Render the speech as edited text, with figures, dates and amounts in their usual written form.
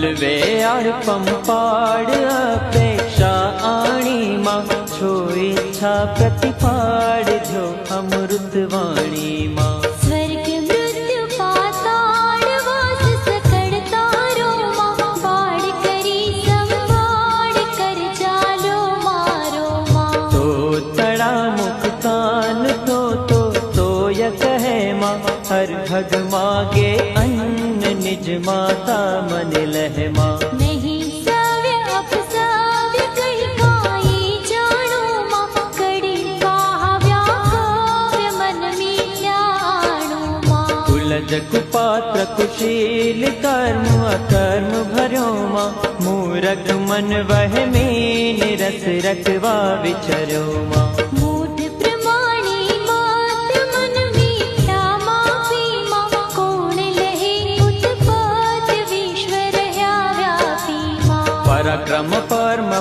हलवे आर पंपाड़ अपेक्षा आणी मां छो इच्छा प्रतिपाड़ जो अमृत वाणी मां स्वर्ग मृत्यु पाताल वास सकड़ तारो मां बाड़ करी संभाड़ कर चालो मारो मां तो तड़ा मुक्तान तो य कहे मां हर भग मागे अन्न निज माता मन लह मां नहीं सव्य अपसव्य कही काई जानो मां कड़ी काव्या काव्य मन मीठ्याणो मां कुलज कुपात्र कुशील कर्म अकर्म भर्यो मां मूरख मन वह में निरस रखवा विचर्यो मां मूढ़ प्रमाणी मात मन मीठा मापी मां कोण लहे उत्पत्ति विश्व रह्या व्यापी मां पराक्रम परम